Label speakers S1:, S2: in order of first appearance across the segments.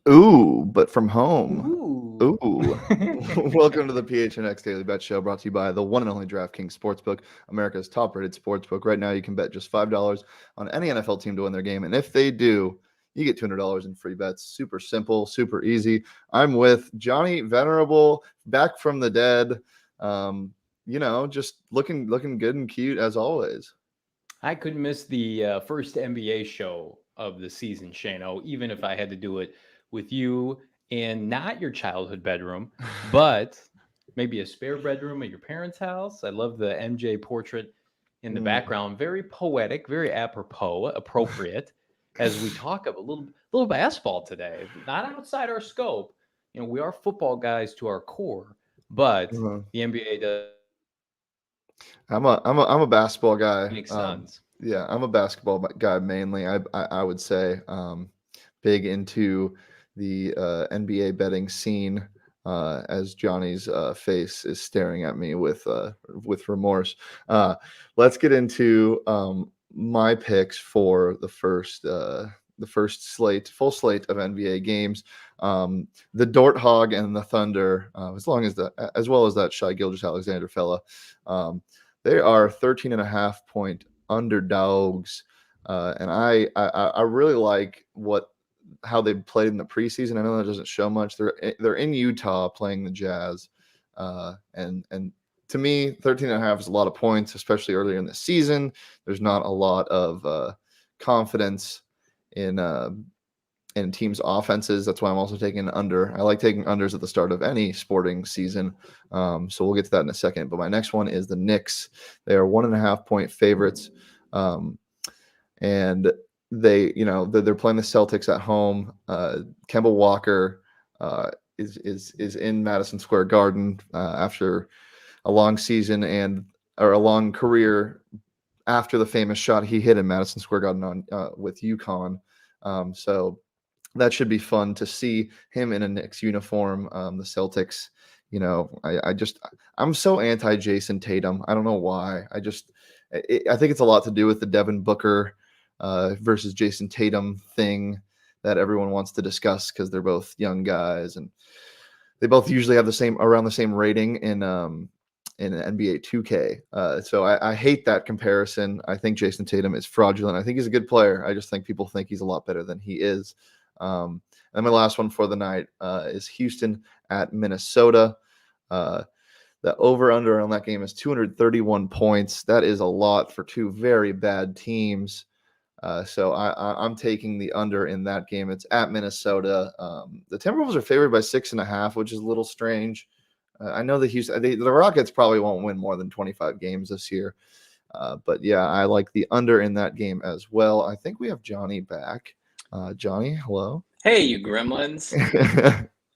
S1: Ooh, but from home.
S2: Ooh.
S1: Ooh. Welcome to the PHNX Daily Bet Show, brought to you by the one and only DraftKings Sportsbook, America's top-rated sportsbook. Right now, you can bet just $5 on any NFL team to win their game, and if they do, you get $200 in free bets. Super simple, super easy. I'm with Johnny Venerable, back from the dead. Just looking good and cute as always.
S2: I couldn't miss the first NBA show of the season, Shano, even if I had to do it with you in not your childhood bedroom, but maybe a spare bedroom at your parents' house. I love the MJ portrait in the background. Very poetic, very apropos, appropriate as we talk of a little basketball today. Not outside our scope. You know, we are football guys to our core, but the NBA does
S1: I'm a basketball guy.
S2: make sense.
S1: Yeah, I'm a basketball guy mainly. I would say big into the NBA betting scene. As Johnny's face is staring at me with remorse. Let's get into my picks for the first full slate of NBA games. The Dort Hog and the Thunder, as well as that Shai Gilgeous-Alexander fella. They are 13.5 point underdogs, and I really like how they played in the preseason. I know that doesn't show much. They're in Utah playing the Jazz, and to me, 13.5 is a lot of points, especially earlier in the season. There's not a lot of confidence in teams' offenses. That's why I'm also taking an under. I like taking unders at the start of any sporting season. So we'll get to that in a second. But my next one is the Knicks. They are 1.5 point favorites. And they're playing the Celtics at home. Kemba Walker is in Madison Square Garden after a long season or a long career after the famous shot he hit in Madison Square Garden with UConn. So that should be fun to see him in a Knicks uniform. The Celtics, I'm so anti Jason Tatum. I don't know why. I think it's a lot to do with the Devin Booker versus Jason Tatum thing that everyone wants to discuss because they're both young guys and they both usually have around the same rating in NBA 2K. So I hate that comparison. I think Jason Tatum is fraudulent. I think he's a good player. I just think people think he's a lot better than he is. And my last one for the night is Houston at Minnesota. The over-under on that game is 231 points. That is a lot for two very bad teams. So I'm taking the under in that game. It's at Minnesota. The Timberwolves are favored by 6.5, which is a little strange. I know the Rockets probably won't win more than 25 games this year. But yeah, I like the under in that game as well. I think we have Johnny back. Johnny, hello.
S3: Hey, you gremlins.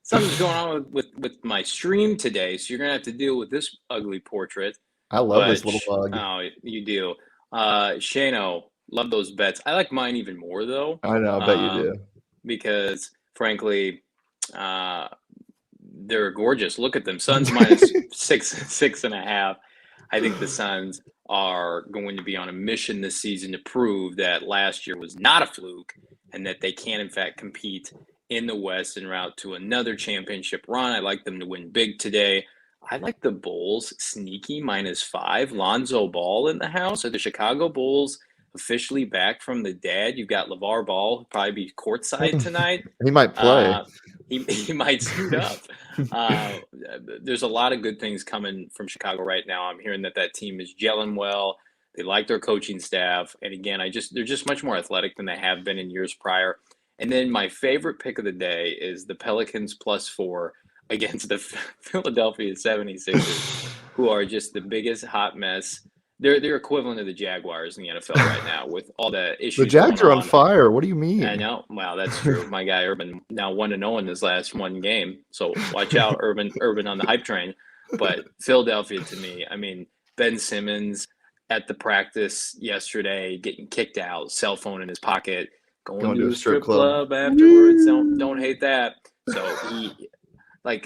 S3: Something's going on with my stream today, so you're going to have to deal with this ugly portrait.
S1: I love this little bug.
S3: Oh, you do. Shano, love those bets. I like mine even more, though.
S1: I know, I bet you do.
S3: Because, frankly, they're gorgeous. Look at them. Suns minus 6.5. I think the Suns are going to be on a mission this season to prove that last year was not a fluke and that they can, in fact, compete in the West en route to another championship run. I like them to win big today. I like the Bulls sneaky -5. Lonzo Ball in the house. Are the Chicago Bulls officially back from the dead? You've got LeVar Ball, who'll probably be courtside tonight.
S1: He might play.
S3: He might suit up. There's a lot of good things coming from Chicago right now. I'm hearing that team is gelling well. They like their coaching staff. And again, they're just much more athletic than they have been in years prior. And then my favorite pick of the day is the Pelicans +4 against the Philadelphia 76ers, who are just the biggest hot mess. They're equivalent to the Jaguars in the NFL right now with all the issues.
S1: The Jags are on fire. What do you mean?
S3: I know. Well, that's true. My guy Urban now 1-0 in his last one game. So watch out, Urban on the hype train. But Philadelphia, to me, I mean, Ben Simmons at the practice yesterday getting kicked out, cell phone in his pocket, going to a strip club afterwards. Don't hate that. So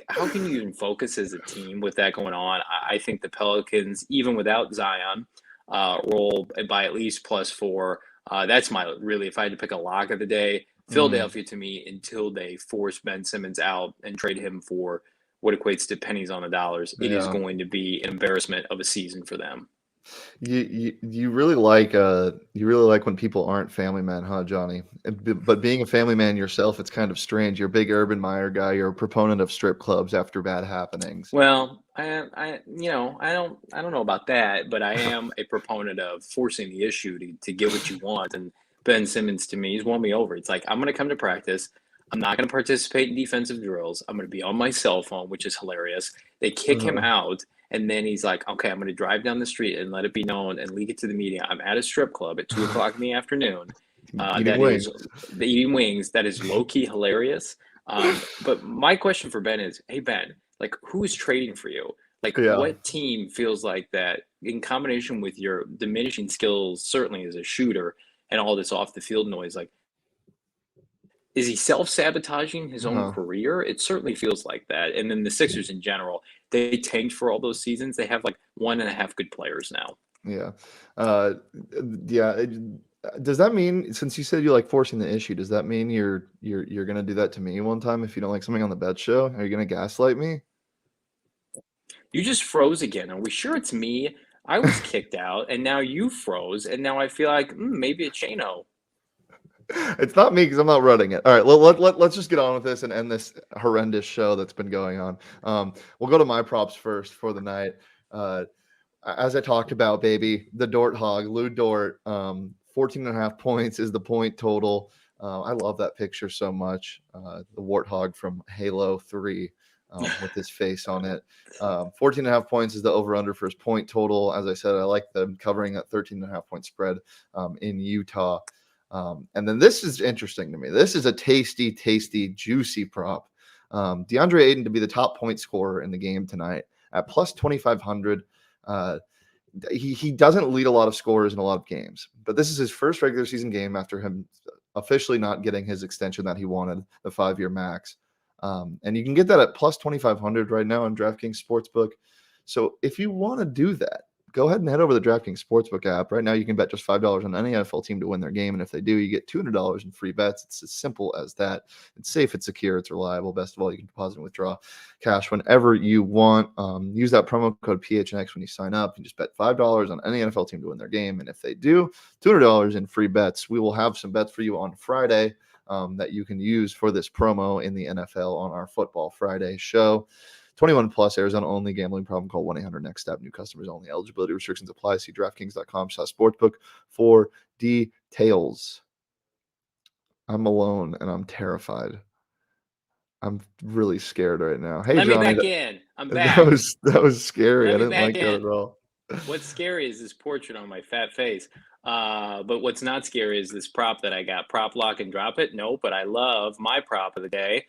S3: how can you even focus as a team with that going on? I think the Pelicans, even without Zion, roll by at least +4. That's really, if I had to pick a lock of the day, Philadelphia to me, until they force Ben Simmons out and trade him for what equates to pennies on the dollars, it is
S1: Yeah.
S3: going to be an embarrassment of a season for them.
S1: You really like when people aren't family men, huh, Johnny? But being a family man yourself, it's kind of strange. You're a big Urban Meyer guy. You're a proponent of strip clubs after bad happenings.
S3: Well, I don't know about that, but I am a proponent of forcing the issue to get what you want. And Ben Simmons, to me, he's won me over. It's like, I'm going to come to practice. I'm not going to participate in defensive drills. I'm going to be on my cell phone, which is hilarious. They kick him out, and then he's like, okay, I'm going to drive down the street and let it be known and leak it to the media. I'm at a strip club at 2 o'clock in the afternoon.
S1: Eating wings.
S3: Eating wings. That is low-key hilarious. But my question for Ben is, hey, Ben, like, who is trading for you? Like, what team feels like that, in combination with your diminishing skills, certainly as a shooter, and all this off-the-field noise, like, is he self-sabotaging his own career? It certainly feels like that. And then the Sixers in general, they tanked for all those seasons. They have like 1.5 good players now.
S1: Yeah. Does that mean, since you said you like forcing the issue, does that mean you're gonna do that to me one time if you don't like something on the bet show? Are you gonna gaslight me?
S3: You just froze again. Are we sure it's me? I was kicked out, and now you froze, and now I feel like maybe it's Shano.
S1: It's not me because I'm not running it. All right, let's just get on with this and end this horrendous show that's been going on. We'll go to my props first for the night. As I talked about, baby, the Dort Hog, Lou Dort, 14.5 points is the point total. I love that picture so much. The Warthog from Halo 3 with his face on it. 14.5 points is the over-under for his point total. As I said, I like them covering that 13.5 point spread in Utah. And then this is interesting to me. This is a tasty, juicy prop. DeAndre Ayton to be the top point scorer in the game tonight at plus 2,500. He doesn't lead a lot of scorers in a lot of games, but this is his first regular season game after him officially not getting his extension that he wanted, the 5-year max. And you can get that at plus 2,500 right now on DraftKings Sportsbook. So if you want to do that, go ahead and head over to the DraftKings Sportsbook app. Right now, you can bet just $5 on any NFL team to win their game. And if they do, you get $200 in free bets. It's as simple as that. It's safe, it's secure, it's reliable. Best of all, you can deposit and withdraw cash whenever you want. Use that promo code PHNX when you sign up. And just bet $5 on any NFL team to win their game. And if they do, $200 in free bets. We will have some bets for you on Friday that you can use for this promo in the NFL on our Football Friday show. 21 plus, Arizona only. Gambling problem, call 1-800-NEXT-STEP. New customers only. Eligibility restrictions apply. See DraftKings.com/sportsbook for details. I'm alone and I'm terrified. I'm really scared right now. Hey,
S3: Let
S1: Johnny,
S3: me back in. I'm back.
S1: That was scary.
S3: Let
S1: I
S3: me
S1: didn't like
S3: back
S1: that
S3: in.
S1: at all.
S3: What's scary is this portrait on my fat face. But what's not scary is this prop that I got. Prop lock and drop it. No, but I love my prop of the day.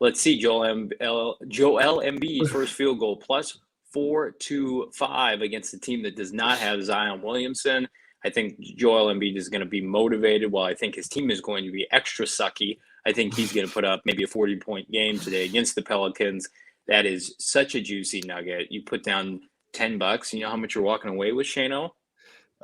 S3: Let's see, Joel Embiid first field goal plus 425 against a team that does not have Zion Williamson. I think Joel Embiid is going to be motivated, while I think his team is going to be extra sucky. I think he's going to put up maybe a 40-point game today against the Pelicans. That is such a juicy nugget. You put down $10. You know how much you're walking away with, Shano?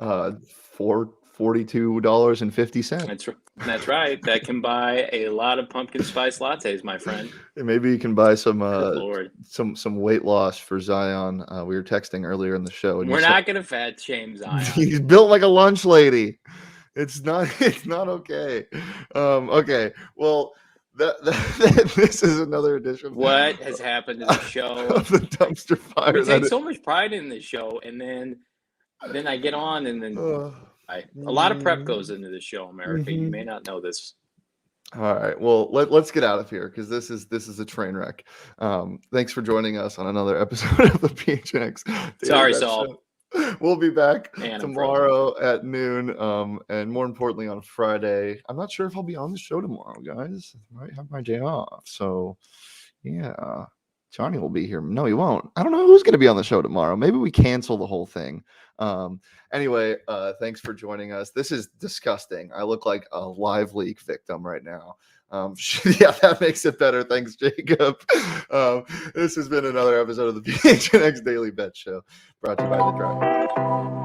S1: $42.50.
S3: That's right. That can buy a lot of pumpkin spice lattes, my friend.
S1: Maybe you can buy some
S3: Lord.
S1: some weight loss for Zion. We were texting earlier in the show, and
S3: we're not going to fat shame Zion.
S1: He's built like a lunch lady. It's not okay. Okay. Well, this is another edition.
S3: What has happened to the show?
S1: Of the dumpster fire.
S3: We take so much pride in this show, and then I get on, and then a lot of prep goes into the show, America. You may not know this.
S1: All right. Well, let's get out of here because this is a train wreck. Thanks for joining us on another episode of the PHNX.
S3: Sorry, Saul.
S1: We'll be back tomorrow at noon, and more importantly on Friday. I'm not sure if I'll be on the show tomorrow, guys. I might have my day off, so yeah. Johnny will be here. No, he won't. I don't know who's going to be on the show tomorrow. Maybe we cancel the whole thing. Anyway, thanks for joining us. This is disgusting. I look like a live leak victim right now. Yeah, that makes it better. Thanks, Jacob. This has been another episode of the PHNX Daily Bet Show, brought to you by the Drive.